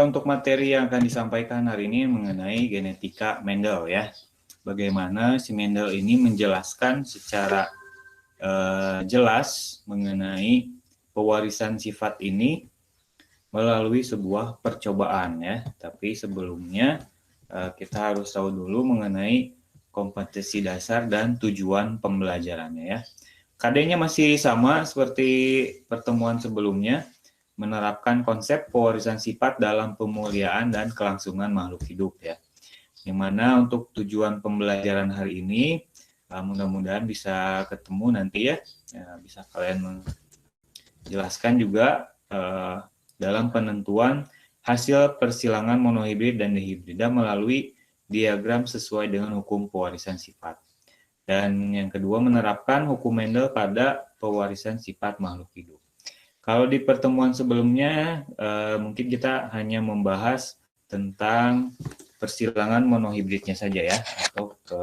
untuk materi yang akan disampaikan hari ini mengenai genetika Mendel ya. Bagaimana si Mendel ini menjelaskan secara jelas mengenai pewarisan sifat ini melalui sebuah percobaan ya. Tapi sebelumnya kita harus tahu dulu mengenai kompetensi dasar dan tujuan pembelajarannya ya. KD-nya masih sama seperti pertemuan sebelumnya, menerapkan konsep pewarisan sifat dalam pemuliaan dan kelangsungan makhluk hidup ya. Yang mana untuk tujuan pembelajaran hari ini mudah-mudahan bisa ketemu nanti ya, bisa kalian menjelaskan juga dalam penentuan hasil persilangan monohibrid dan dihibrida melalui diagram sesuai dengan hukum pewarisan sifat. Dan yang kedua, menerapkan hukum Mendel pada pewarisan sifat makhluk hidup. Kalau di pertemuan sebelumnya, mungkin kita hanya membahas tentang persilangan monohibridnya saja ya, atau ke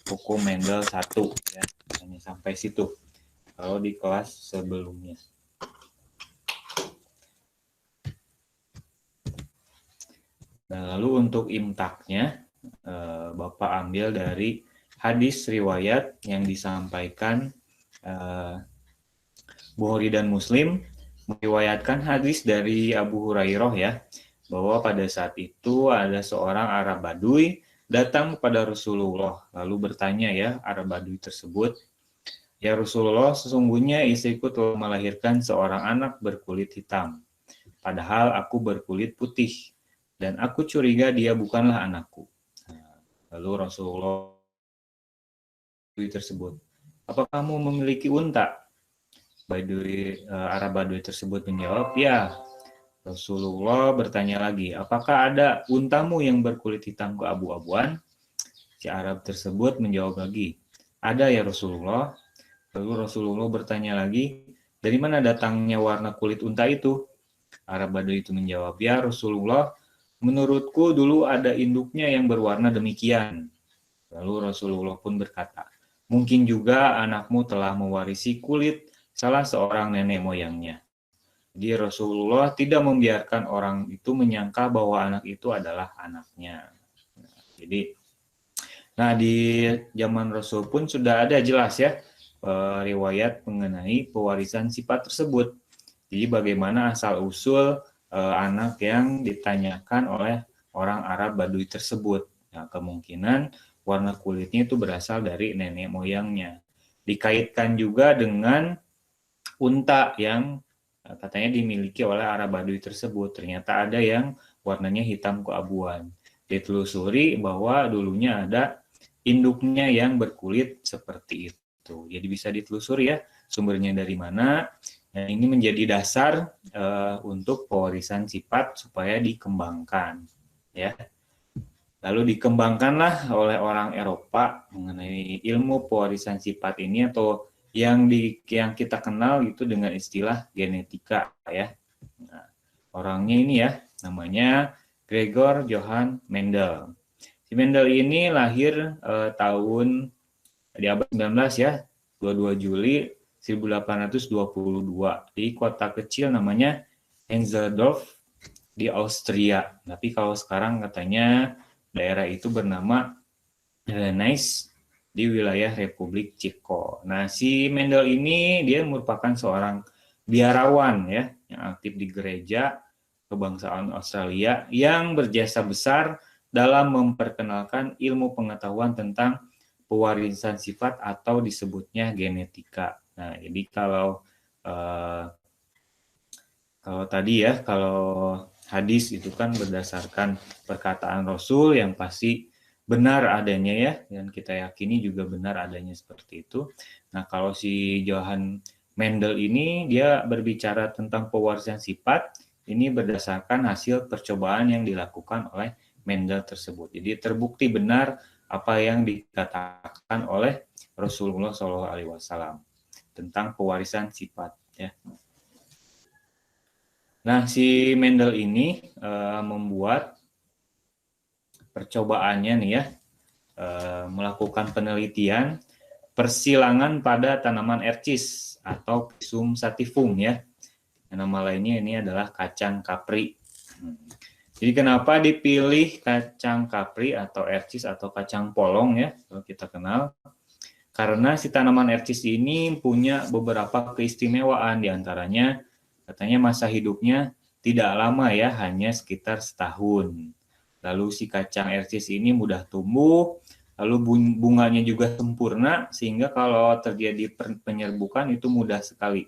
hukum Mendel 1 ya, hanya sampai situ. Kalau di kelas sebelumnya. Nah, lalu untuk imtaknya, Bapak ambil dari hadis riwayat yang disampaikan Bukhari dan Muslim, meriwayatkan hadis dari Abu Hurairah ya, bahwa pada saat itu ada seorang Arab Badui datang kepada Rasulullah, lalu bertanya ya Arab Badui tersebut, "Ya Rasulullah, sesungguhnya istriku telah melahirkan seorang anak berkulit hitam, padahal aku berkulit putih, dan aku curiga dia bukanlah anakku." Lalu Rasulullah tersebut, "Apa kamu memiliki unta?" Arab Badui tersebut menjawab, "Ya." Rasulullah bertanya lagi, "Apakah ada untamu yang berkulit hitam keabu-abuan?" Si Arab tersebut menjawab lagi, "Ada ya Rasulullah." Lalu Rasulullah bertanya lagi, "Dari mana datangnya warna kulit unta itu?" Arab Badui itu menjawab, "Ya Rasulullah, menurutku dulu ada induknya yang berwarna demikian." Lalu Rasulullah pun berkata, "Mungkin juga anakmu telah mewarisi kulit salah seorang nenek moyangnya." Jadi Rasulullah tidak membiarkan orang itu menyangka bahwa anak itu adalah anaknya. Nah, di zaman Rasul pun sudah ada jelas ya riwayat mengenai pewarisan sifat tersebut. Jadi bagaimana asal usul anak yang ditanyakan oleh orang Arab Badui tersebut. Nah, kemungkinan warna kulitnya itu berasal dari nenek moyangnya. Dikaitkan juga dengan unta yang katanya dimiliki oleh Arab Badui tersebut. Ternyata ada yang warnanya hitam keabuan. Ditelusuri bahwa dulunya ada induknya yang berkulit seperti itu. Jadi bisa ditelusuri ya sumbernya dari mana. Nah, ini menjadi dasar untuk pewarisan sifat supaya dikembangkan. Ya. Lalu dikembangkanlah oleh orang Eropa mengenai ilmu pewarisan sifat ini atau yang kita kenal itu dengan istilah genetika ya. Nah, orangnya ini ya namanya Gregor Johann Mendel. Si Mendel ini lahir tahun di abad 19 ya, 22 Juli 1822 di kota kecil namanya Enzeldorf di Austria. Tapi kalau sekarang katanya daerah itu bernama Nice di wilayah Republik Ceko. Nah, si Mendel ini dia merupakan seorang biarawan ya yang aktif di gereja kebangsaan Australia yang berjasa besar dalam memperkenalkan ilmu pengetahuan tentang pewarisan sifat atau disebutnya genetika. Nah, jadi kalau tadi ya, kalau hadis itu kan berdasarkan perkataan Rasul yang pasti benar adanya ya, dan kita yakini juga benar adanya seperti itu. Nah, kalau si Johann Mendel ini dia berbicara tentang pewarisan sifat, ini berdasarkan hasil percobaan yang dilakukan oleh Mendel tersebut. Jadi terbukti benar apa yang dikatakan oleh Rasulullah SAW tentang pewarisan sifat ya. Nah, si Mendel ini membuat percobaannya nih ya, melakukan penelitian persilangan pada tanaman ercis atau Pisum sativum ya. Nama lainnya ini adalah kacang kapri. Jadi kenapa dipilih kacang kapri atau ercis atau kacang polong ya, kalau kita kenal? Karena si tanaman ercis ini punya beberapa keistimewaan, diantaranya katanya masa hidupnya tidak lama ya, hanya sekitar setahun. Lalu si kacang ercis ini mudah tumbuh, lalu bunganya juga sempurna, sehingga kalau terjadi penyerbukan itu mudah sekali.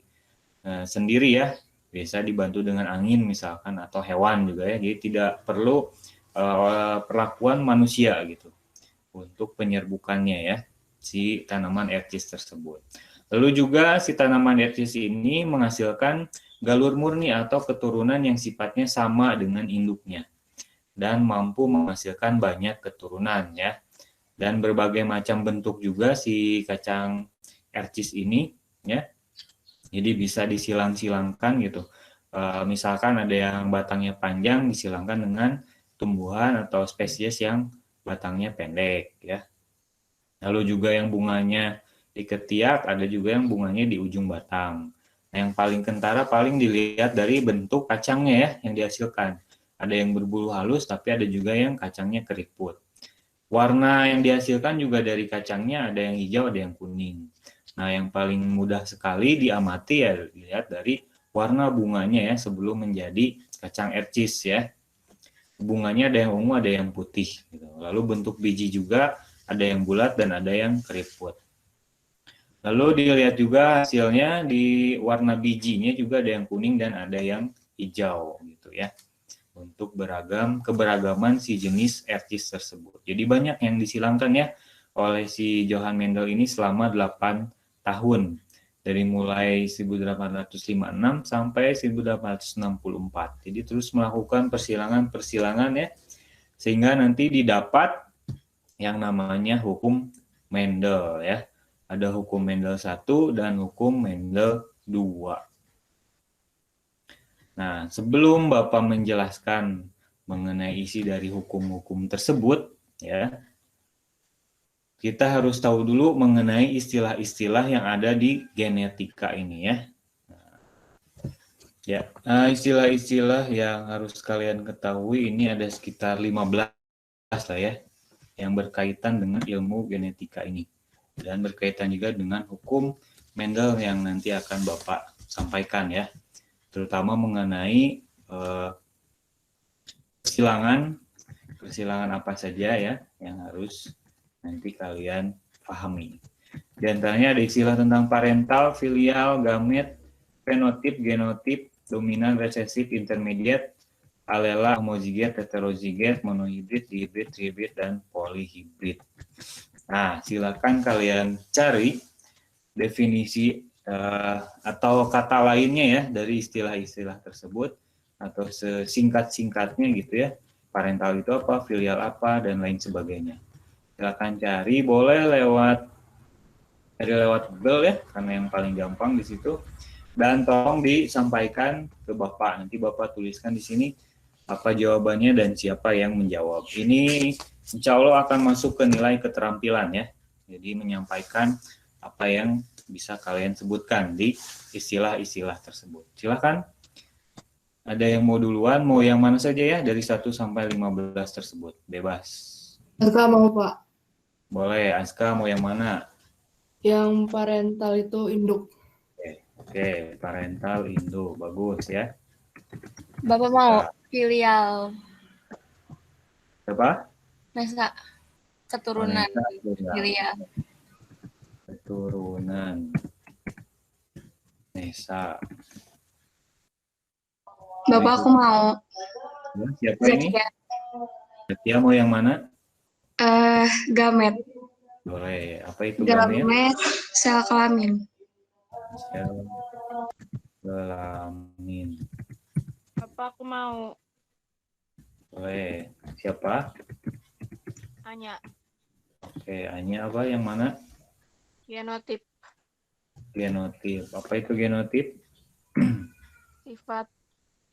Sendiri ya, biasa dibantu dengan angin misalkan atau hewan juga ya, jadi tidak perlu perlakuan manusia gitu untuk penyerbukannya ya si tanaman ercis tersebut. Lalu juga si tanaman ercis ini menghasilkan galur murni atau keturunan yang sifatnya sama dengan induknya dan mampu menghasilkan banyak keturunan ya. Dan berbagai macam bentuk juga si kacang ercis ini ya. Jadi bisa disilang-silangkan gitu. Misalkan ada yang batangnya panjang disilangkan dengan tumbuhan atau spesies yang batangnya pendek ya. Lalu juga yang bunganya di ketiak, ada juga yang bunganya di ujung batang. Nah, yang paling kentara paling dilihat dari bentuk kacangnya ya yang dihasilkan. Ada yang berbulu halus tapi ada juga yang kacangnya keriput. Warna yang dihasilkan juga dari kacangnya ada yang hijau, ada yang kuning. Nah, yang paling mudah sekali diamati ya dilihat dari warna bunganya ya sebelum menjadi kacang ercis ya. Bunganya ada yang ungu, ada yang putih. Gitu. Lalu bentuk biji juga ada yang bulat dan ada yang keriput. Lalu dilihat juga hasilnya di warna bijinya juga ada yang kuning dan ada yang hijau gitu ya. Untuk keberagaman si jenis ercis tersebut. Jadi banyak yang disilangkan ya oleh si Johann Mendel ini selama 8 tahun. Dari mulai 1856 sampai 1864. Jadi terus melakukan persilangan-persilangan ya. Sehingga nanti didapat yang namanya hukum Mendel ya. Ada hukum Mendel 1 dan hukum Mendel 2. Nah, sebelum Bapak menjelaskan mengenai isi dari hukum-hukum tersebut, ya, kita harus tahu dulu mengenai istilah-istilah yang ada di genetika ini, ya. Ya, istilah-istilah yang harus kalian ketahui ini ada sekitar 15 lah ya, yang berkaitan dengan ilmu genetika ini. Dan berkaitan juga dengan hukum Mendel yang nanti akan Bapak sampaikan ya. Terutama mengenai persilangan apa saja ya yang harus nanti kalian pahami. Di antaranya ada istilah tentang parental, filial, gamet, fenotip, genotip, dominan, resesif, intermediate, alela, homoziget, heteroziget, monohibrid, dihibrid, trihibrid, dan polihibrid. Nah, silakan kalian cari definisi atau kata lainnya ya dari istilah-istilah tersebut atau sesingkat-singkatnya gitu ya. Parental itu apa, filial apa, dan lain sebagainya. Silakan cari, boleh lewat Google ya, karena yang paling gampang di situ. Dan tolong disampaikan ke Bapak. Nanti Bapak tuliskan di sini apa jawabannya dan siapa yang menjawab. Ini insya Allah akan masuk ke nilai keterampilan ya. Jadi menyampaikan apa yang bisa kalian sebutkan di istilah-istilah tersebut. Silakan. Ada yang mau duluan, mau yang mana saja ya dari 1 sampai 15 tersebut. Bebas. Aska mau, Pak. Boleh, Aska mau yang mana? Yang parental itu induk. Oke, parental induk. Bagus ya. Bapak mau filial. Apa? Nesa. Keturunan filial. Keturunan. Nesa. Bapak aku mau. Siapa ini? Zakia mau yang mana? Gamet. Boleh. Apa itu gamet? Gamet sel kelamin. Sel kelamin. Bapak aku mau. Boleh. Siapa? Anya. Oke, Anya apa? Yang mana? Genotip. Genotip. Apa itu genotip?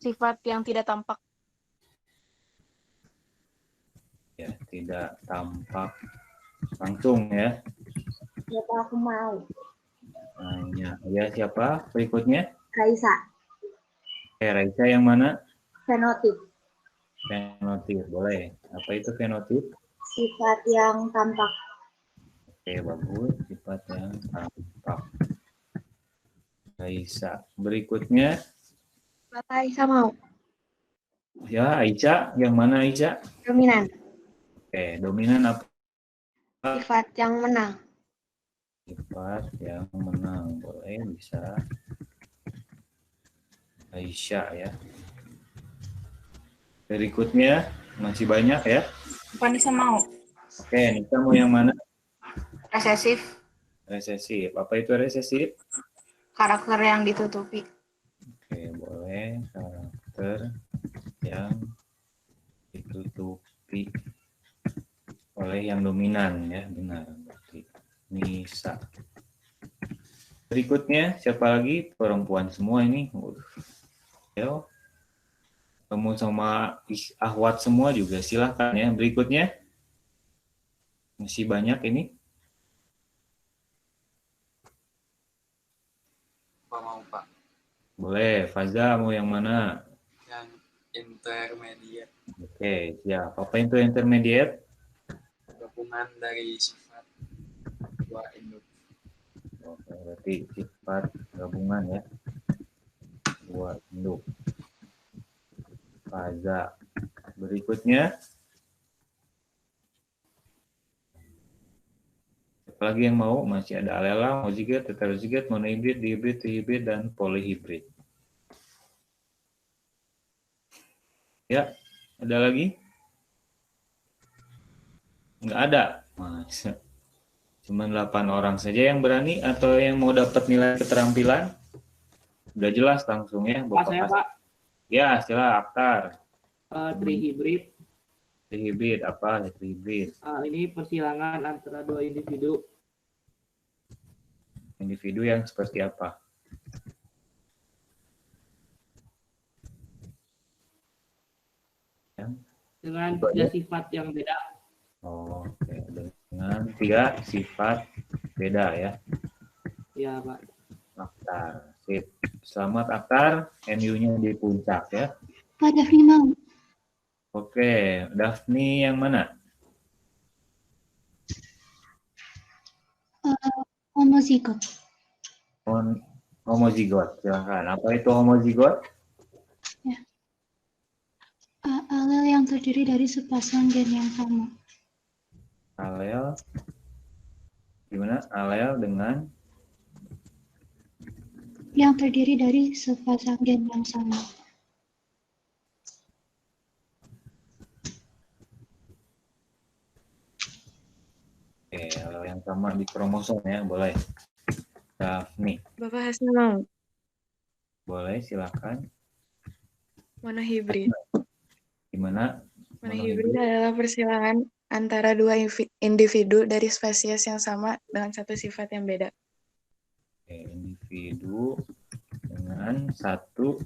Sifat yang tidak tampak. Ya, tidak tampak langsung ya. Bapak aku mau. Anya. Ya, siapa? Berikutnya? Raisa. Raisa yang mana? Fenotip. Fenotip, boleh. Apa itu fenotip? Sifat yang tampak. Oke, bagus. Sifat yang tampak. Aisyah. Berikutnya, Bapak Aisyah mau. ya Aisyah. Yang mana Aisyah? Dominan. Oke, dominan apa? Sifat yang menang. Sifat yang menang. Boleh, bisa. Aisyah ya. Berikutnya, masih banyak ya. Vanessa mau. Oke, Nisa mau yang mana? Resesif. Resesif. Apa itu resesif? Karakter yang ditutupi. Oke, boleh. Karakter yang ditutupi oleh yang dominan ya, benar. Berarti Nisa. Berikutnya siapa lagi? Perempuan semua ini. Yo. Kamu sama Ahwat semua juga silahkan ya. Berikutnya masih banyak ini. Apa mau Pak? Boleh. Faza mau yang mana? Yang intermediate, Oke, siap. Apa itu intermediate? gabungan dari sifat dua induk. Oke, berarti sifat gabungan ya. Dua induk. Faza. Berikutnya. Siapa lagi yang mau? Masih ada alela, homozigot, heterozigot, monohibrid, dihibrid, trihibrid, dan polihibrid. Ya, ada lagi? Nggak ada. Masa. Cuma 8 orang saja yang berani atau yang mau dapat nilai keterampilan? Udah jelas langsung ya. Pak, saya Pak, Ya, sila Aktar. trihibrid. Trihibrid, apa? Trihibrid. Ini persilangan antara dua individu. Individu yang seperti apa? Dengan tiga sifat yang beda. Oh, oke. Dengan 3 sifat beda ya. Ya Pak. Aktar. Sip. Selamat Aktar. MU-nya di puncak ya. Pak Daphne mau. Oke. Daphne yang mana? Homozigot. Homozigot. Silahkan. Apa itu homozigot? Alel yang terdiri dari sepasang gen yang sama. Alel. Gimana? Alel dengan Yang terdiri dari sepasang gen yang sama. alel yang sama di kromosom ya, boleh. Daphne. Bapak Hasan mau. Boleh, silakan. Monohibrid. Gimana? Monohibrid adalah persilangan antara dua individu dari spesies yang sama dengan satu sifat yang beda. Oke, individu dengan satu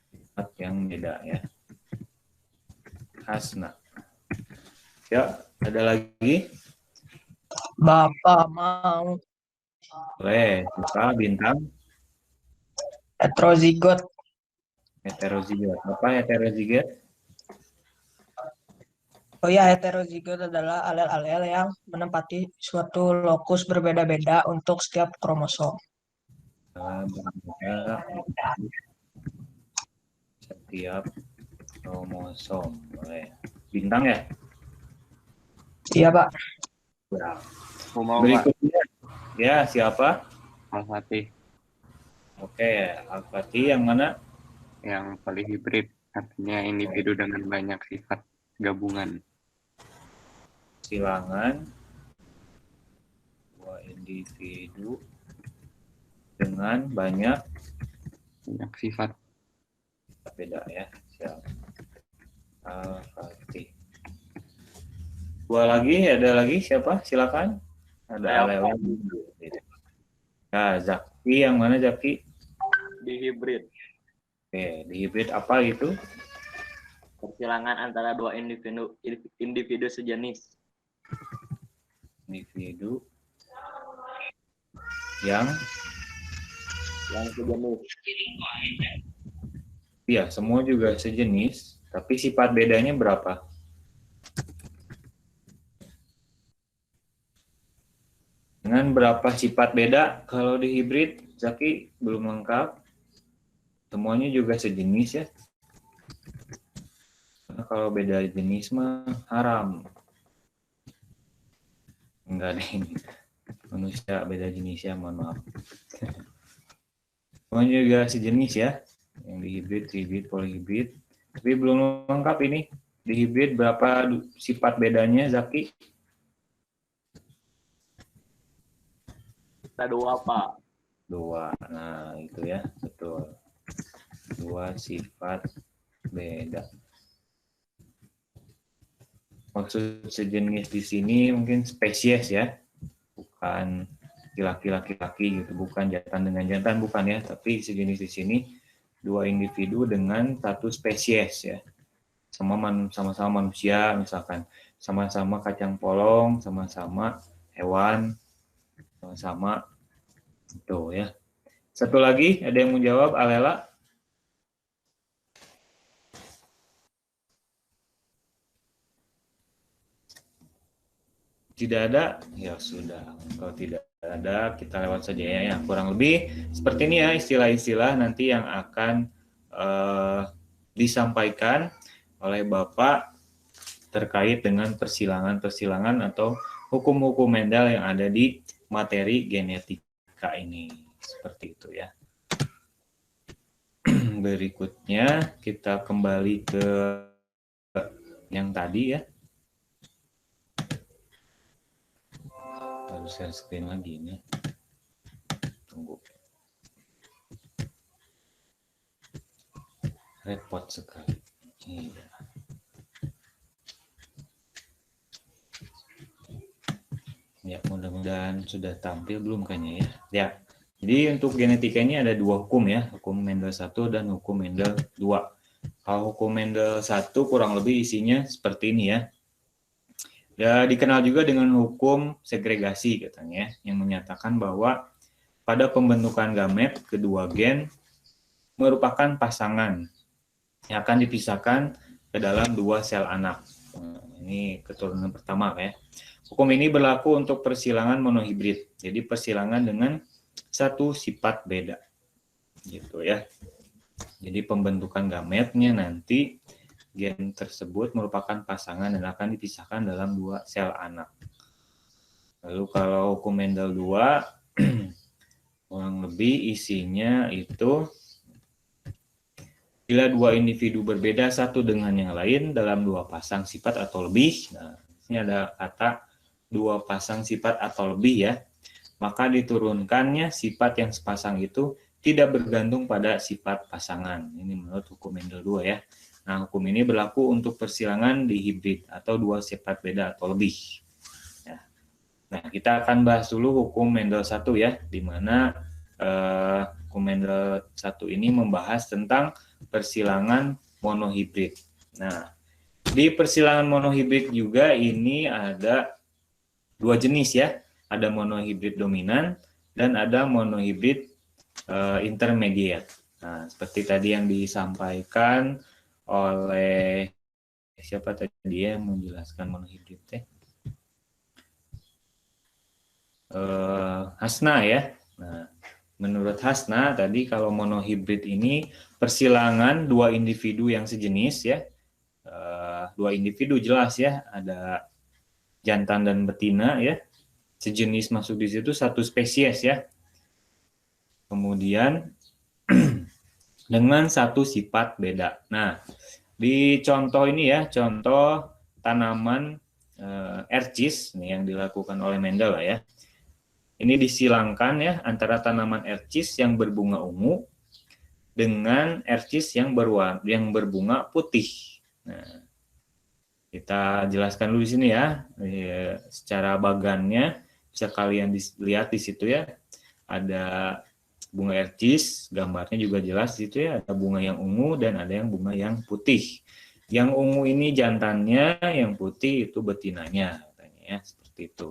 sifat yang beda ya. Hasna. Ya, ada lagi? Bapak mau. Boleh. Suka bintang Heterozigot. heterozigot. Apa heterozigot? Oh ya, heterozigot adalah alel-alel yang menempati suatu lokus berbeda-beda untuk setiap kromosom. Berbeda setiap kromosom. Boleh. Bintang ya? Iya, Pak. Ya. Mau Pak? Berikutnya. Ya, siapa? Al-Fatih, Oke, Al-Fatih yang mana? yang polihibrid, artinya individu dengan banyak sifat gabungan. Silangan dua individu dengan banyak Sifat. beda ya. Siap. Al-Fatih. Dua lagi, ada lagi siapa? Silakan. Ada Alel. Nah, Zaki yang mana Zaki? Dihibrid, Oke, dihibrid apa itu? persilangan antara dua individu sejenis. Individu yang Sejenis. ya semua juga sejenis. Tapi sifat bedanya berapa? Dengan berapa sifat beda kalau di hibrid? Zaki belum lengkap. Semuanya juga sejenis ya. Karena kalau beda jenis mah haram. Enggak deh ini. Manusia beda jenis ya, mohon maaf. Semuanya juga sejenis ya. Yang di hibrid, trihibrid, polihibrid. Tapi belum lengkap ini. Di hibrid berapa sifat bedanya, Zaki? Ada 2, Pak. 2. Nah, itu ya, betul. 2 sifat beda. Maksud sejenis di sini mungkin spesies ya. Bukan laki-laki gitu, bukan jantan dengan jantan, bukan ya, tapi sejenis di sini 2 individu dengan 1 spesies ya. Sama-sama manusia misalkan, sama-sama kacang polong, sama-sama hewan, sama-sama itu ya. Satu lagi, ada yang mau jawab, Alela? Tidak ada? Ya sudah. Kalau tidak ada, kita lewat saja ya. Kurang lebih seperti ini ya istilah-istilah nanti yang akan disampaikan oleh Bapak terkait dengan persilangan-persilangan atau hukum-hukum Mendel yang ada di materi genetika ini. Seperti itu ya. Berikutnya kita kembali ke yang tadi ya. Harus share screen lagi ini. Tunggu. Repot sekali. Iya. Ya, mudah-mudahan sudah tampil belum kayaknya ya. Ya. Jadi untuk genetika ini ada 2 hukum ya, hukum Mendel 1 dan hukum Mendel 2. Kalau hukum Mendel 1 kurang lebih isinya seperti ini ya. Ya, dikenal juga dengan hukum segregasi katanya, yang menyatakan bahwa pada pembentukan gamet kedua gen merupakan pasangan yang akan dipisahkan ke dalam 2 sel anak. Nah, ini keturunan pertama ya. Hukum ini berlaku untuk persilangan monohibrid. Jadi persilangan dengan 1 sifat beda. Gitu ya. Jadi pembentukan gametnya nanti gen tersebut merupakan pasangan dan akan dipisahkan dalam 2 sel anak. Lalu kalau hukum Mendel 2 kurang lebih isinya itu bila 2 individu berbeda satu dengan yang lain dalam 2 pasang sifat atau lebih. Nah, ini ada kata 2 pasang sifat atau lebih ya. Maka diturunkannya sifat yang sepasang itu tidak bergantung pada sifat pasangan. Ini menurut hukum Mendel 2 ya. Nah, hukum ini berlaku untuk persilangan di hibrid atau 2 sifat beda atau lebih. Ya. Nah, kita akan bahas dulu hukum Mendel 1 ya, di mana hukum Mendel 1 ini membahas tentang persilangan monohibrid. Nah, di persilangan monohibrid juga ini ada 2 jenis ya. Ada monohibrid dominan dan ada monohibrid intermediate. Nah, seperti tadi yang disampaikan oleh siapa tadi yang menjelaskan monohibrid teh? Hasna ya. Nah, menurut Hasna tadi kalau monohibrid ini persilangan 2 individu yang sejenis ya. 2 individu jelas ya, ada jantan dan betina ya. Sejenis masuk di situ 1 spesies ya. Kemudian dengan 1 sifat beda. Nah, di contoh ini ya, contoh tanaman ercis nih yang dilakukan oleh Mendel ya. Ini disilangkan ya antara tanaman ercis yang berbunga ungu dengan ercis yang berbunga putih. Nah, kita jelaskan dulu di sini ya. Secara bagannya bisa kalian lihat di situ ya. Ada bunga ercis, gambarnya juga jelas di situ ya. Ada bunga yang ungu dan ada yang bunga yang putih. Yang ungu ini jantannya, yang putih itu betinanya, katanya ya, seperti itu.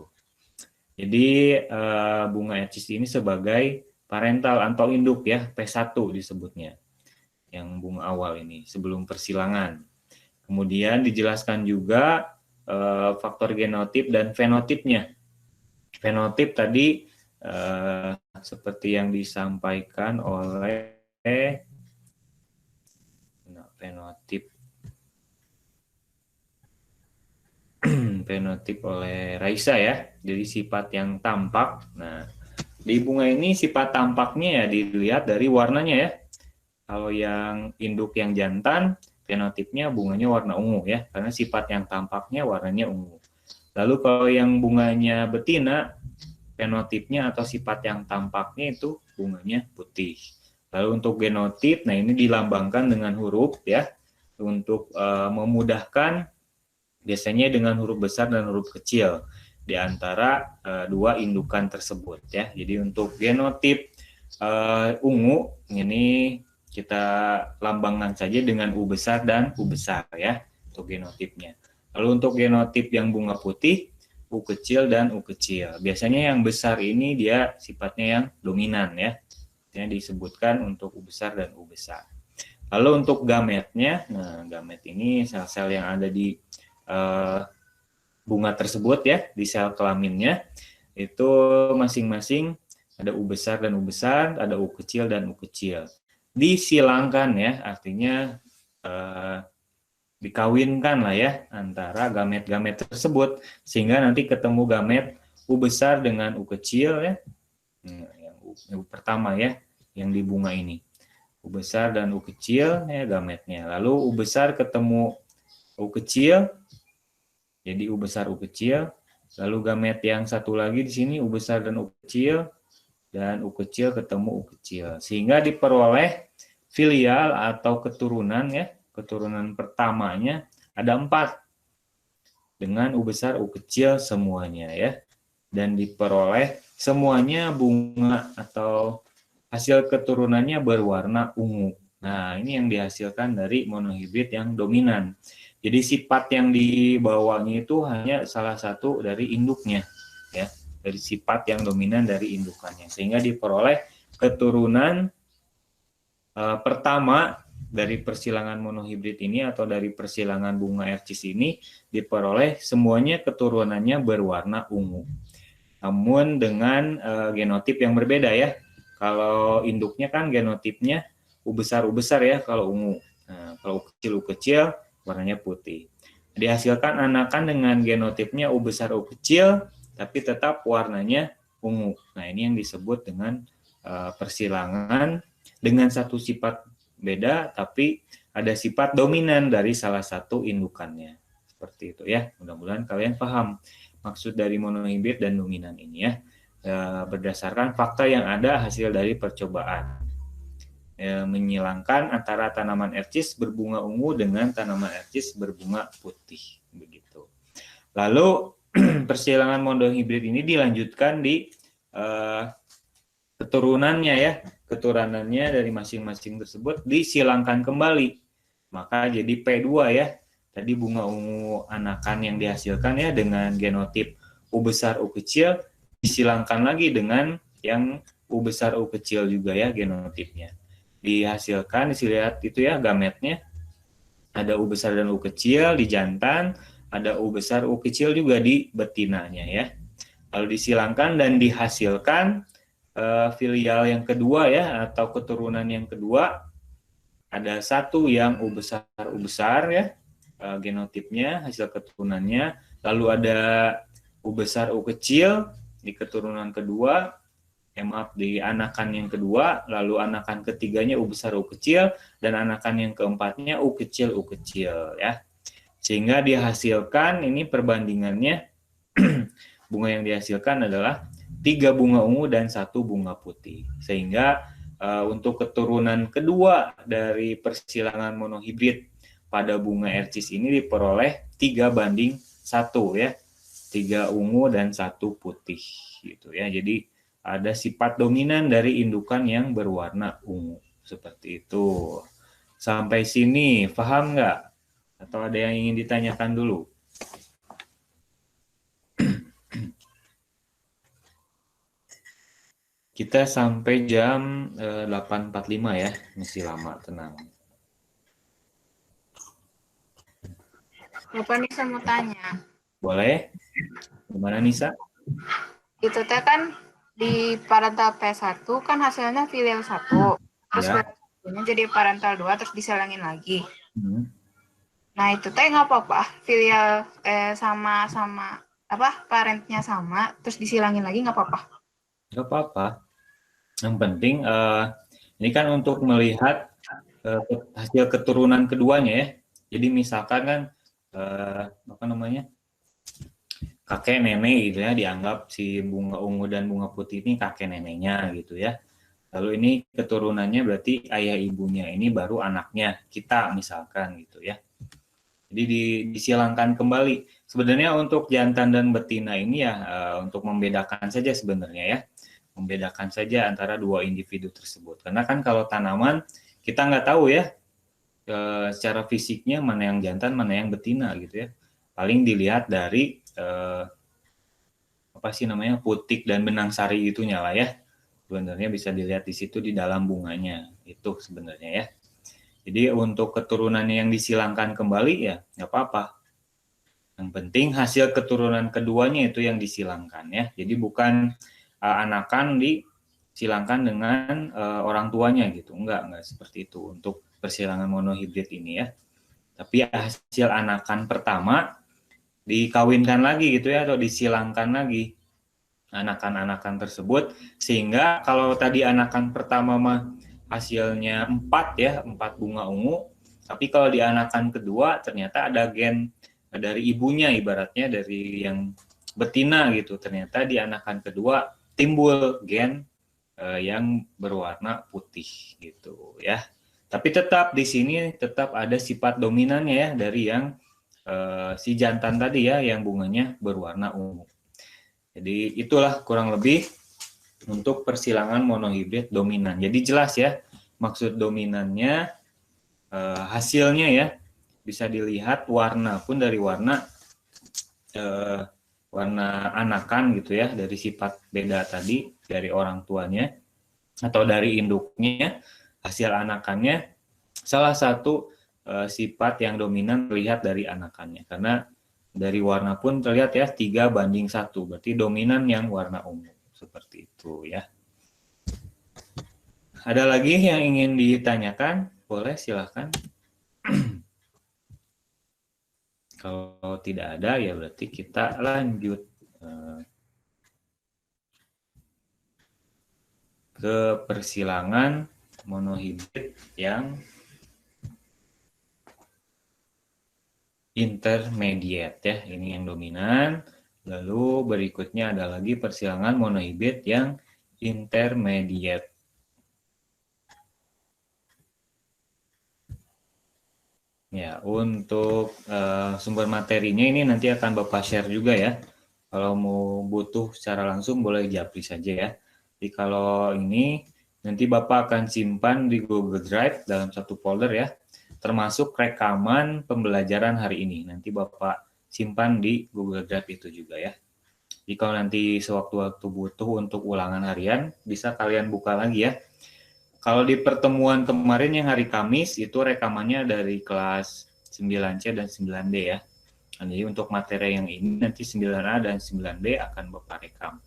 Jadi bunga ercis ini sebagai parental atau induk ya, P1 disebutnya. Yang bunga awal ini sebelum persilangan. Kemudian dijelaskan juga faktor genotip dan fenotipnya. Fenotip tadi seperti yang disampaikan oleh fenotip oleh Raisa ya. Jadi sifat yang tampak. Nah, di bunga ini sifat tampaknya ya dilihat dari warnanya ya. Kalau yang induk yang jantan, fenotipnya bunganya warna ungu ya, karena sifat yang tampaknya warnanya ungu. Lalu kalau yang bunganya betina, fenotipnya atau sifat yang tampaknya itu bunganya putih. Lalu untuk genotip, nah ini dilambangkan dengan huruf ya, untuk memudahkan biasanya dengan huruf besar dan huruf kecil di antara dua indukan tersebut ya. Jadi untuk genotip ungu ini kita lambangkan saja dengan U besar dan U besar ya untuk genotipnya. Lalu untuk genotip yang bunga putih, U kecil dan U kecil. Biasanya yang besar ini dia sifatnya yang dominan ya. Yang disebutkan untuk U besar dan U besar. Lalu untuk gametnya, nah gamet ini sel-sel yang ada di bunga tersebut ya, di sel kelaminnya itu masing-masing ada U besar dan U besar, ada U kecil dan U kecil. Disilangkan ya, artinya dikawinkan lah ya antara gamet-gamet tersebut sehingga nanti ketemu gamet U besar dengan U kecil ya. Yang U pertama ya yang di bunga ini. U besar dan U kecil ya gametnya. Lalu U besar ketemu U kecil jadi U besar U kecil. Lalu gamet yang satu lagi di sini U besar dan U kecil. Dan U kecil ketemu U kecil. Sehingga diperoleh filial atau keturunan ya. Keturunan pertamanya ada 4. Dengan U besar U kecil semuanya ya. Dan diperoleh semuanya bunga atau hasil keturunannya berwarna ungu. Nah ini yang dihasilkan dari monohibrid yang dominan. Jadi sifat yang dibawanya itu hanya salah satu dari induknya ya. Dari sifat yang dominan dari indukannya sehingga diperoleh keturunan pertama dari persilangan monohibrid ini atau dari persilangan bunga ercis ini diperoleh semuanya keturunannya berwarna ungu. Namun dengan genotip yang berbeda ya. Kalau induknya kan genotipnya U besar ya kalau ungu. Nah, kalau U kecil warnanya putih. Dihasilkan anakan dengan genotipnya U besar U kecil tapi tetap warnanya ungu. Nah, ini yang disebut dengan persilangan dengan satu sifat beda, tapi ada sifat dominan dari salah satu indukannya. Seperti itu ya. Mudah-mudahan kalian paham maksud dari monohibrid dan dominan ini ya. Berdasarkan fakta yang ada hasil dari percobaan. Menyilangkan antara tanaman ercis berbunga ungu dengan tanaman ercis berbunga putih. Begitu. Lalu persilangan monohibrid ini dilanjutkan di keturunannya ya. Keturunannya dari masing-masing tersebut disilangkan kembali. Maka jadi P2 ya. Tadi bunga ungu anakan yang dihasilkan ya dengan genotip U besar U kecil disilangkan lagi dengan yang U besar U kecil juga ya genotipnya. Dihasilkan dilihat itu ya gametnya. Ada U besar dan U kecil di jantan, ada U besar U kecil juga di betinanya ya. Lalu disilangkan dan dihasilkan filial yang kedua ya atau keturunan yang kedua ada satu yang U besar ya genotipnya hasil keturunannya, lalu ada U besar U kecil di keturunan kedua, di anakan yang kedua, lalu anakan ketiganya U besar U kecil dan anakan yang keempatnya U kecil ya. Sehingga dihasilkan ini perbandingannya bunga yang dihasilkan adalah 3 bunga ungu dan 1 bunga putih. Sehingga untuk keturunan kedua dari persilangan monohibrid pada bunga ercis ini diperoleh 3:1 ya. 3 ungu dan 1 putih gitu ya. Jadi ada sifat dominan dari indukan yang berwarna ungu. Seperti itu. Sampai sini paham nggak? Atau ada yang ingin ditanyakan dulu? Kita sampai jam 8.45 ya, masih lama, tenang. Bapak Nisa mau tanya. Boleh? Gimana Nisa? Itu teh kan di parental P1 kan hasilnya filial 1. Terus Ya. P1-nya jadi parental 2 terus diselangin lagi. Hmm. Nah, itu teh nggak apa-apa. Filial sama apa parentnya sama terus disilangin lagi nggak apa-apa. Nggak apa-apa. Yang penting ini kan untuk melihat hasil keturunan keduanya ya. Jadi misalkan kan apa namanya, kakek nenek gitu ya, dianggap si bunga ungu dan bunga putih ini kakek neneknya gitu ya. Lalu ini keturunannya berarti ayah ibunya ini baru anaknya kita misalkan gitu ya. Jadi disilangkan kembali. Sebenarnya untuk jantan dan betina ini ya untuk membedakan saja sebenarnya ya. Membedakan saja antara dua individu tersebut. Karena kan kalau tanaman kita nggak tahu ya secara fisiknya mana yang jantan, mana yang betina gitu ya. Paling dilihat dari apa sih namanya, putik dan benang sari itunya lah ya. Sebenarnya bisa dilihat di situ di dalam bunganya itu sebenarnya ya. Jadi untuk keturunannya yang disilangkan kembali ya nggak apa-apa. Yang penting hasil keturunan keduanya itu yang disilangkan ya. Jadi bukan anakan disilangkan dengan orang tuanya gitu. Enggak seperti itu untuk persilangan monohibrid ini ya. Tapi hasil anakan pertama dikawinkan lagi gitu ya, atau disilangkan lagi anakan-anakan tersebut, sehingga kalau tadi anakan pertama mah hasilnya 4 bunga ungu, tapi kalau di anakan kedua ternyata ada gen dari ibunya, ibaratnya dari yang betina gitu, ternyata di anakan kedua timbul gen yang berwarna putih gitu ya. Tapi tetap di sini tetap ada sifat dominannya ya dari yang si jantan tadi ya, yang bunganya berwarna ungu. Jadi itulah kurang lebih untuk persilangan monohibrid dominan. Jadi jelas ya maksud dominannya, hasilnya ya bisa dilihat warna pun dari warna anakan gitu ya, dari sifat beda tadi dari orang tuanya atau dari induknya, hasil anakannya salah satu sifat yang dominan terlihat dari anakannya, karena dari warna pun terlihat ya 3:1, berarti dominan yang warna ungu seperti itu ya. Ada lagi yang ingin ditanyakan? Boleh silahkan. Kalau tidak ada ya berarti kita lanjut ke persilangan monohibrid yang intermediate ya, ini yang dominan. Lalu berikutnya ada lagi persilangan monohibrid yang intermediate. Ya, untuk sumber materinya ini nanti akan Bapak share juga ya. Kalau mau butuh secara langsung boleh japri saja ya. Jadi kalau ini nanti Bapak akan simpan di Google Drive dalam satu folder ya, termasuk rekaman pembelajaran hari ini. Nanti Bapak simpan di Google Drive itu juga ya. Jadi kalau nanti sewaktu-waktu butuh untuk ulangan harian, bisa kalian buka lagi ya. Kalau di pertemuan kemarin yang hari Kamis, itu rekamannya dari kelas 9C dan 9D ya. Jadi untuk materi yang ini, nanti 9A dan 9B akan Bapak rekam.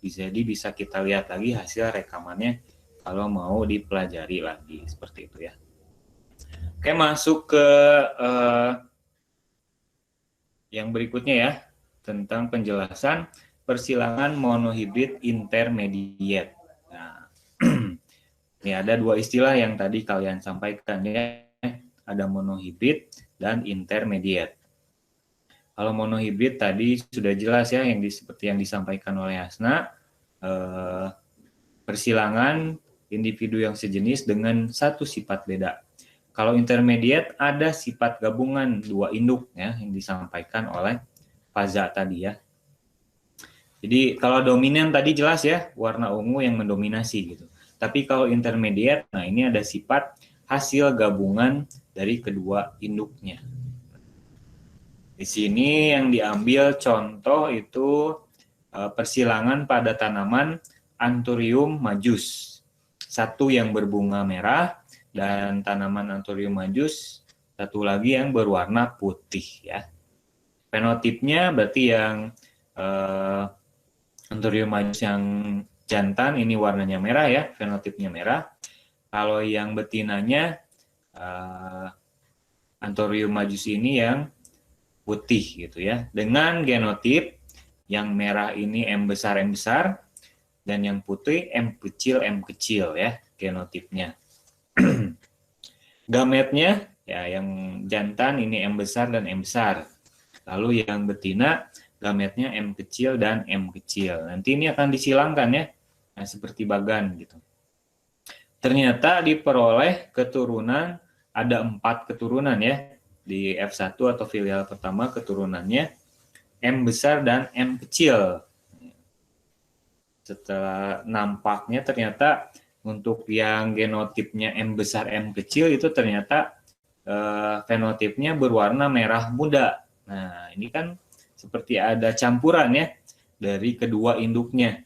Jadi bisa kita lihat lagi hasil rekamannya kalau mau dipelajari lagi, seperti itu ya. Oke, masuk ke yang berikutnya ya, tentang penjelasan persilangan monohibrid intermediate. Nah, ini ada dua istilah yang tadi kalian sampaikan ya, ada monohibrid dan intermediate. Kalau monohibrid tadi sudah jelas ya, yang seperti yang disampaikan oleh Hasna, persilangan individu yang sejenis dengan satu sifat beda. Kalau intermediate ada sifat gabungan dua induk ya yang disampaikan oleh Faza tadi ya. Jadi kalau dominan tadi jelas ya warna ungu yang mendominasi gitu. Tapi kalau intermediate, nah ini ada sifat hasil gabungan dari kedua induknya. Di sini yang diambil contoh itu persilangan pada tanaman Anthurium majus. Satu yang berbunga merah dan tanaman Anthurium majus, satu lagi yang berwarna putih ya. Fenotipnya berarti yang Anthurium majus yang jantan ini warnanya merah ya, fenotipnya merah. Kalau yang betinanya Anthurium majus ini yang putih gitu ya. Dengan genotip yang merah ini M besar dan yang putih M kecil ya genotipnya. Gametnya ya yang jantan ini M besar dan M besar. Lalu yang betina gametnya M kecil dan M kecil. Nanti ini akan disilangkan ya. Nah, seperti bagan gitu. Ternyata diperoleh keturunan ada 4 keturunan ya. Di F1 atau filial pertama keturunannya M besar dan M kecil. Setelah nampaknya ternyata untuk yang genotipnya M besar M kecil itu ternyata fenotipnya berwarna merah muda. Nah, ini kan seperti ada campuran ya dari kedua induknya.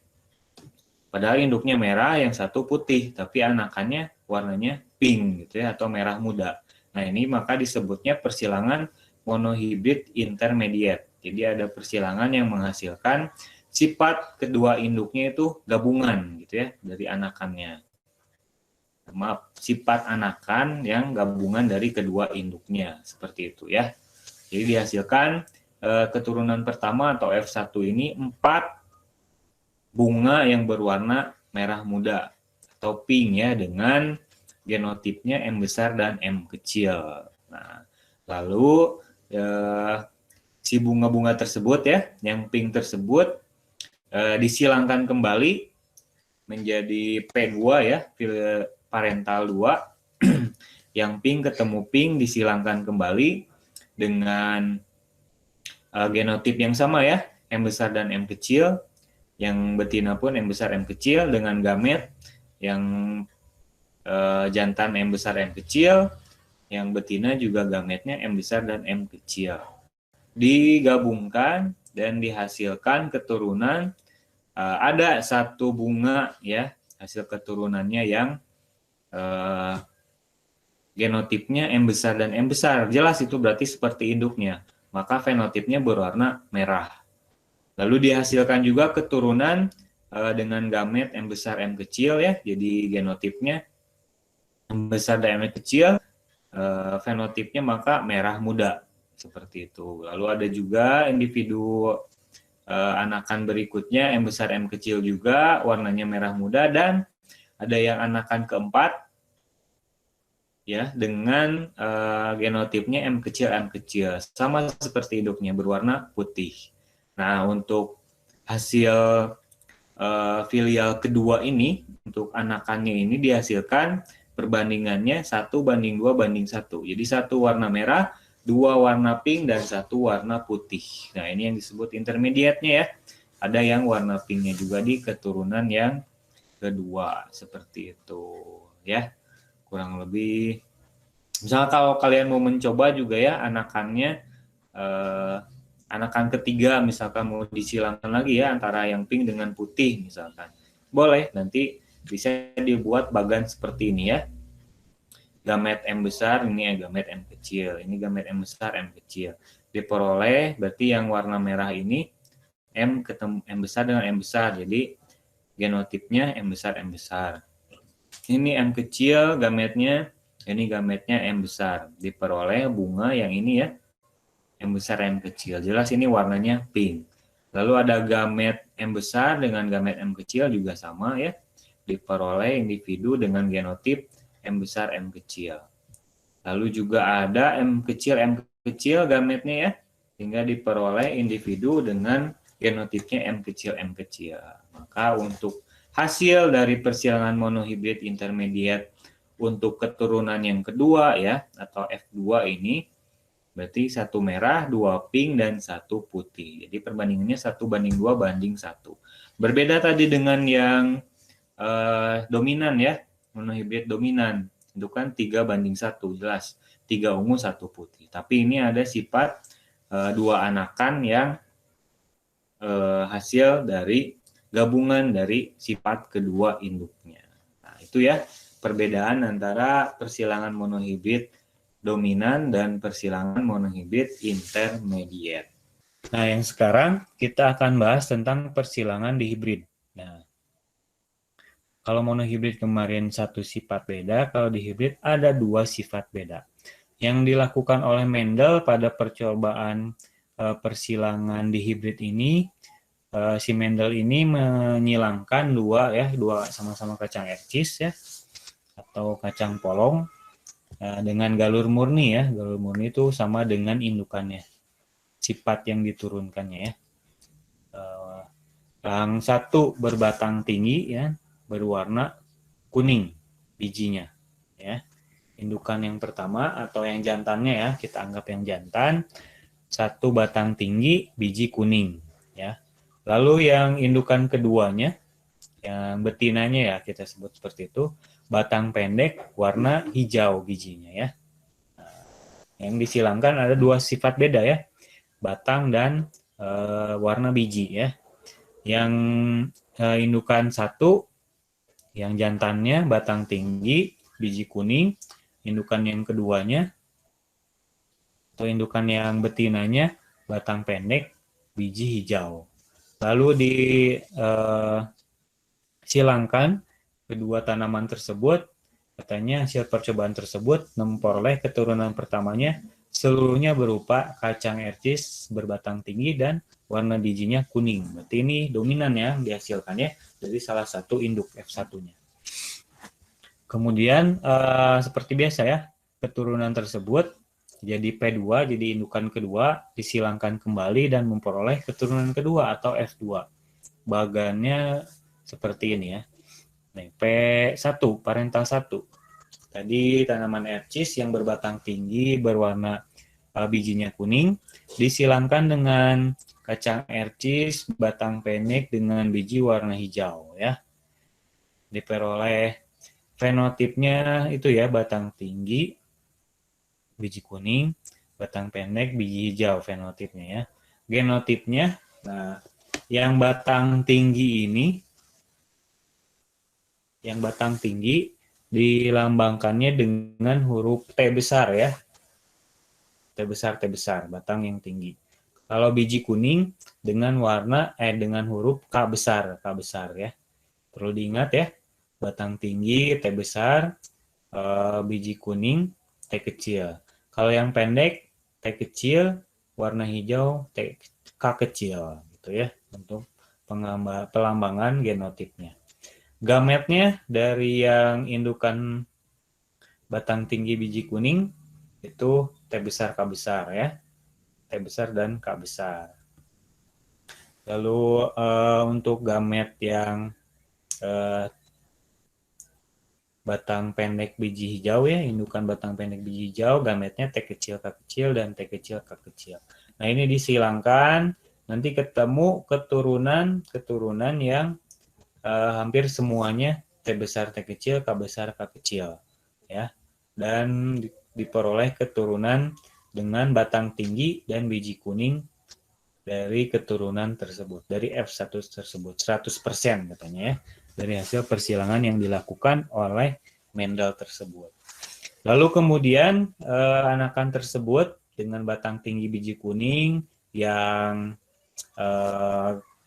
Padahal induknya merah, yang satu putih, tapi anakannya warnanya pink gitu ya atau merah muda. Nah, ini maka disebutnya persilangan monohibrid intermediate. Jadi ada persilangan yang menghasilkan sifat kedua induknya itu gabungan gitu ya dari anakannya. Maaf, sifat anakan yang gabungan dari kedua induknya seperti itu ya. Jadi dihasilkan keturunan pertama atau F1 ini 4 bunga yang berwarna merah muda atau pink ya dengan genotipnya M besar dan M kecil. Nah, lalu si bunga-bunga tersebut ya, yang pink tersebut disilangkan kembali menjadi P2 ya, parental 2. Yang pink ketemu pink disilangkan kembali dengan genotip yang sama ya, M besar dan M kecil. Yang betina pun M besar M kecil dengan gamet yang jantan M besar M kecil, yang betina juga gametnya M besar dan M kecil. Digabungkan dan dihasilkan keturunan ada satu bunga ya, hasil keturunannya yang genotipnya M besar dan M besar. Jelas itu berarti seperti induknya. Maka fenotipnya berwarna merah. Lalu dihasilkan juga keturunan dengan gamet M besar M kecil ya. Jadi genotipnya M besar dan M kecil, fenotipnya maka merah muda seperti itu. Lalu ada juga individu anakan berikutnya M besar M kecil juga warnanya merah muda, dan ada yang anakan keempat ya dengan genotipnya M kecil sama seperti induknya berwarna putih. Nah, untuk hasil filial kedua ini, untuk anakannya ini dihasilkan perbandingannya 1:2:1. Jadi 1 warna merah, 2 warna pink, dan 1 warna putih. Nah, ini yang disebut intermediate-nya ya. Ada yang warna pinknya juga di keturunan yang kedua, seperti itu ya. Kurang lebih, misalnya kalau kalian mau mencoba juga ya anakannya, anakan ketiga misalkan mau disilangkan lagi ya antara yang pink dengan putih misalkan, boleh, nanti bisa dibuat bagan seperti ini ya. Gamet M besar, ini gamet M kecil, ini gamet M besar M kecil. Diperoleh berarti yang warna merah ini M ketemu M besar dengan M besar, jadi genotipnya M besar M besar. Ini M kecil gametnya, ini gametnya M besar. Diperoleh bunga yang ini ya, M besar M kecil. Jelas ini warnanya pink. Lalu ada gamet M besar dengan gamet M kecil juga sama ya. Diperoleh individu dengan genotip M besar M kecil. Lalu juga ada M kecil gametnya ya, sehingga diperoleh individu dengan genotipnya M kecil. Maka untuk hasil dari persilangan monohibrid intermediate untuk keturunan yang kedua ya, atau F2 ini, berarti 1 merah, 2 pink, dan 1 putih. Jadi perbandingannya 1:2:1. Berbeda tadi dengan yang dominan ya, monohibrid dominan. Itu kan 3:1, jelas. 3 ungu, 1 putih. Tapi ini ada sifat 2 anakan yang hasil dari gabungan dari sifat kedua induknya. Nah, itu ya perbedaan antara persilangan monohibrid dominan dan persilangan monohibrid intermediate. Nah, yang sekarang kita akan bahas tentang persilangan di hibrid. Nah, kalau monohibrid kemarin satu sifat beda, kalau di hibrid ada dua sifat beda. Yang dilakukan oleh Mendel pada percobaan persilangan di hibrid ini, si Mendel ini menyilangkan dua sama-sama kacang ercis ya, atau kacang polong dengan galur murni ya. Galur murni itu sama dengan indukannya, sifat yang diturunkannya ya. Yang satu berbatang tinggi ya, berwarna kuning bijinya ya. Indukan yang pertama atau yang jantannya ya, kita anggap yang jantan, satu batang tinggi, biji kuning ya. Lalu yang indukan keduanya, yang betinanya ya kita sebut seperti itu, batang pendek, warna hijau bijinya ya. Nah, yang disilangkan ada dua sifat beda ya, batang dan warna biji ya. Yang indukan satu, yang jantannya batang tinggi, biji kuning. Indukan yang keduanya atau indukan yang betinanya batang pendek, biji hijau. Lalu disilangkan kedua tanaman tersebut, katanya hasil percobaan tersebut memperoleh keturunan pertamanya seluruhnya berupa kacang ercis berbatang tinggi dan warna bijinya kuning. Berarti ini dominan ya dihasilkannya dari salah satu induk F1-nya. Kemudian seperti biasa ya, keturunan tersebut jadi P2, jadi indukan kedua, disilangkan kembali dan memperoleh keturunan kedua atau F2. Bagannya seperti ini ya. Nih, P1, parental 1. Tadi tanaman ercis yang berbatang tinggi, berwarna bijinya kuning, disilangkan dengan kacang ercis, batang pendek dengan biji warna hijau ya. Diperoleh fenotipnya itu ya, batang tinggi, biji kuning, batang pendek, biji hijau fenotipnya ya. Genotipnya, nah yang batang tinggi ini, yang batang tinggi dilambangkannya dengan huruf T besar ya. T besar, batang yang tinggi. Kalau biji kuning dengan dengan huruf K besar ya. Perlu diingat ya. Batang tinggi, T besar, biji kuning, T kecil. Kalau yang pendek, T kecil, warna hijau, K kecil, gitu ya, untuk pelambangan genotipnya. Gametnya dari yang indukan batang tinggi biji kuning, itu T besar, K besar ya. T besar dan K besar. Lalu untuk gamet yang batang pendek biji hijau ya, indukan batang pendek biji hijau, gametnya T kecil, K kecil, dan T kecil, K kecil. Nah ini disilangkan, nanti ketemu keturunan yang hampir semuanya T besar, T kecil, K besar, K kecil. Ya. Dan diperoleh keturunan dengan batang tinggi dan biji kuning dari keturunan tersebut, dari F1 tersebut, 100% katanya ya, dari hasil persilangan yang dilakukan oleh Mendel tersebut. Lalu kemudian anakan tersebut dengan batang tinggi biji kuning yang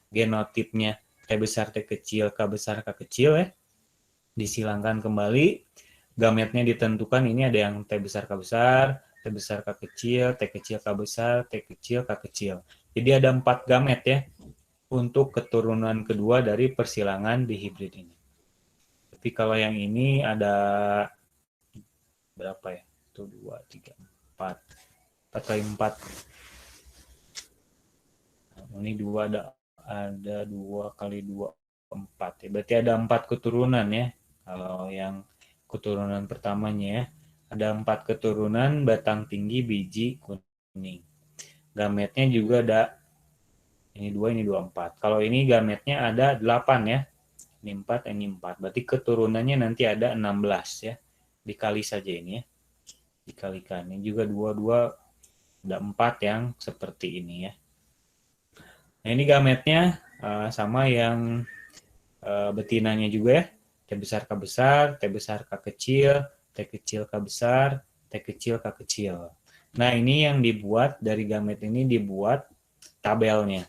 genotipnya T besar, T kecil, K besar, K kecil ya, disilangkan kembali, gametnya ditentukan, ini ada yang T besar, K besar, T besar, K kecil, T kecil, K besar, T kecil, K kecil. Jadi ada 4 gamet ya untuk keturunan kedua dari persilangan di hibrid ini. Tapi kalau yang ini ada berapa ya? 1, 2, 3, 4. 4 kali 4. Nah, ini 2 ada 2 kali 2, 4 ya. Berarti ada 4 keturunan ya. Kalau yang keturunan pertamanya ya. Ada 4 keturunan batang tinggi biji kuning. Gametnya juga ada ini 2, ini 2, 4. Kalau ini gametnya ada 8 ya. Ini 4, ini 4. Berarti keturunannya nanti ada 16 ya. Dikali saja ini ya. Dikalikan. Ini juga 2, ada 4 yang seperti ini ya. Nah ini gametnya sama yang betinanya juga ya. T besar, K besar, T besar, K kecil, T kecil, K besar, T kecil, K kecil. Nah ini yang dibuat dari gamet ini dibuat tabelnya.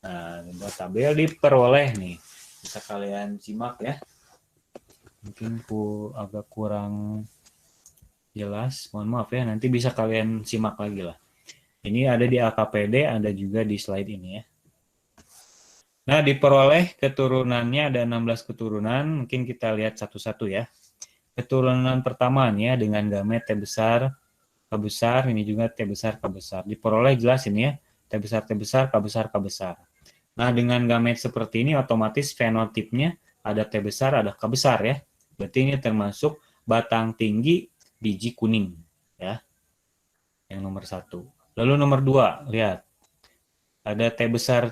Nah, tabel diperoleh nih. Bisa kalian simak ya. Mungkin agak kurang jelas, mohon maaf ya. Nanti bisa kalian simak lagi lah. Ini ada di AKPD, ada juga di slide ini ya. Nah, diperoleh keturunannya ada 16 keturunan. Mungkin kita lihat satu-satu ya. Keturunan pertama nih ya dengan gamet T besar, K besar, ini juga T besar, K besar. Diperoleh jelas ini ya, T besar, T besar, K besar, K besar. Nah, dengan gamet seperti ini otomatis fenotipnya ada T besar, ada K besar ya. Berarti ini termasuk batang tinggi biji kuning ya. Yang nomor 1. Lalu nomor 2, lihat. Ada T besar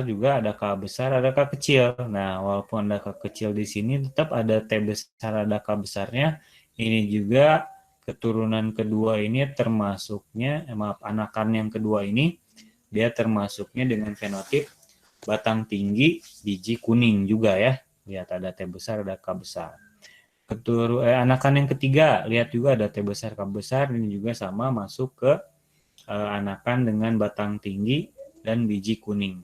juga, ada K besar, ada K kecil. Nah, walaupun ada K kecil di sini, tetap ada T besar, ada K besarnya. Ini juga keturunan kedua ini termasuknya, anakan yang kedua ini, dia termasuknya dengan fenotip batang tinggi, biji kuning juga ya. Lihat ada T besar, ada K besar. Anakan yang ketiga, lihat juga ada T besar, K besar, ini juga sama masuk ke anakan dengan batang tinggi dan biji kuning.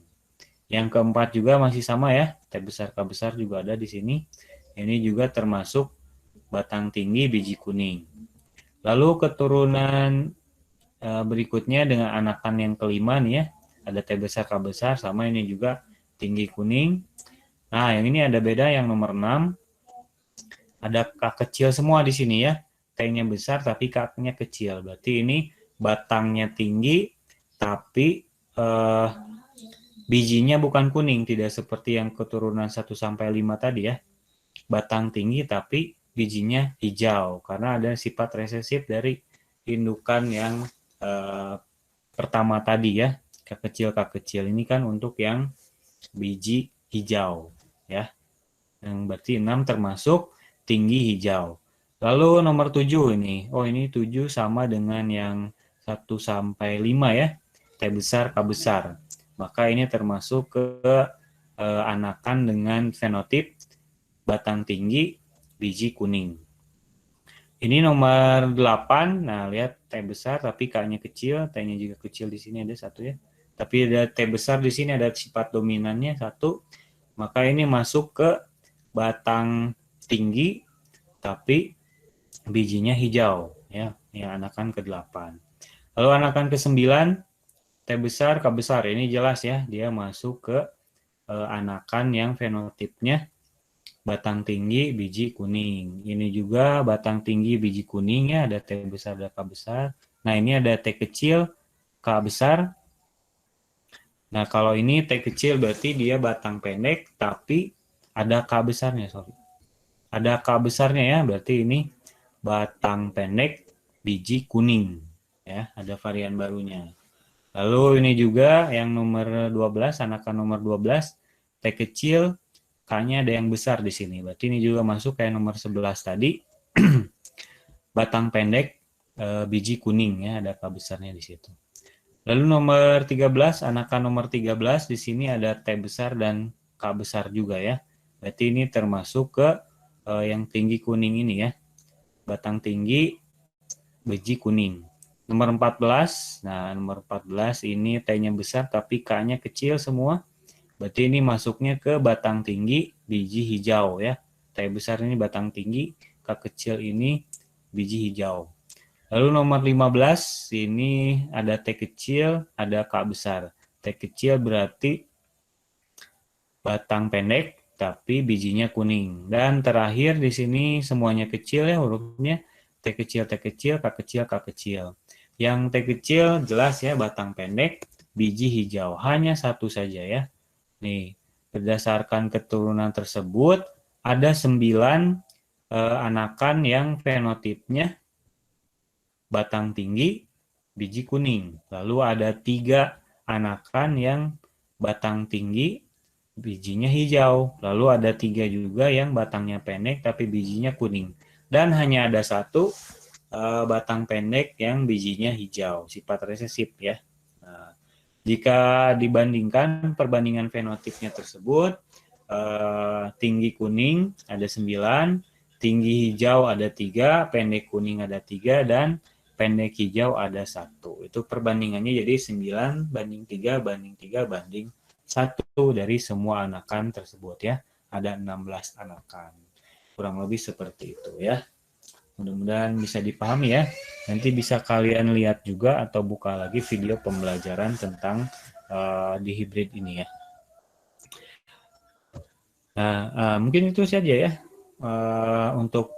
Yang keempat juga masih sama ya, T besar, K besar juga ada di sini. Ini juga termasuk batang tinggi, biji kuning. Lalu keturunan berikutnya dengan anakan yang kelima nih ya, ada T besar, K besar, sama ini juga tinggi kuning. Nah, yang ini ada beda, yang nomor 6. Ada K kecil semua di sini ya, T-nya besar tapi K-nya kecil. Berarti ini batangnya tinggi tapi bijinya bukan kuning, tidak seperti yang keturunan 1 sampai 5 tadi ya. Batang tinggi tapi bijinya hijau karena ada sifat resesif dari indukan yang pertama tadi ya. K kecil ini kan untuk yang biji hijau ya. Yang berarti 6 termasuk tinggi hijau. Lalu nomor 7 ini. Oh, ini 7 sama dengan yang 1 sampai 5 ya. T besar, K besar. Maka ini termasuk ke anakan dengan fenotip batang tinggi, biji kuning. Ini nomor 8. Nah, lihat T besar tapi K-nya kecil, T-nya juga kecil di sini ada 1 ya. Tapi ada T besar di sini ada sifat dominannya 1. Maka ini masuk ke batang tinggi tapi bijinya hijau ya. Ini anakan ke-8. Lalu anakan ke-9 T besar, K besar, ini jelas ya, dia masuk ke anakan yang fenotipnya batang tinggi, biji kuning. Ini juga batang tinggi, biji kuning ya, ada T besar, ada K besar. Nah, ini ada T kecil, K besar. Nah, kalau ini T kecil berarti dia batang pendek, tapi ada K besarnya, sorry. Ada K besarnya ya, berarti ini batang pendek, biji kuning. Ya, ada varian barunya. Lalu ini juga yang nomor 12, anakan nomor 12, T kecil, K-nya ada yang besar di sini. Berarti ini juga masuk kayak nomor 11 tadi. Batang pendek, biji kuning ya, ada K besarnya di situ. Lalu nomor 13, anakan nomor 13, di sini ada T besar dan K besar juga ya. Berarti ini termasuk ke yang tinggi kuning ini ya. Batang tinggi, biji kuning. Nomor 14, nah nomor 14 ini T-nya besar tapi K-nya kecil semua. Berarti ini masuknya ke batang tinggi, biji hijau ya. T besar ini batang tinggi, K kecil ini biji hijau. Lalu nomor 15, ini ada T kecil, ada K besar. T kecil berarti batang pendek tapi bijinya kuning. Dan terakhir di sini semuanya kecil ya hurufnya. T kecil, T kecil, K kecil, K kecil. Yang T kecil jelas ya batang pendek, biji hijau. Hanya 1 saja ya. Nih, berdasarkan keturunan tersebut ada 9 anakan yang fenotipnya batang tinggi, biji kuning. Lalu ada 3 anakan yang batang tinggi, bijinya hijau. Lalu ada 3 juga yang batangnya pendek tapi bijinya kuning. Dan hanya ada 1 batang pendek yang bijinya hijau, sifat resesif ya. Nah, jika dibandingkan perbandingan fenotipnya tersebut, tinggi kuning ada 9, tinggi hijau ada 3, pendek kuning ada 3, dan pendek hijau ada 1. Itu perbandingannya jadi 9:3:3:1 dari semua anakan tersebut ya. Ada 16 anakan. Kurang lebih seperti itu ya. Mudah-mudahan bisa dipahami ya. Nanti bisa kalian lihat juga atau buka lagi video pembelajaran tentang dihibrid ini ya. Nah, mungkin itu saja ya untuk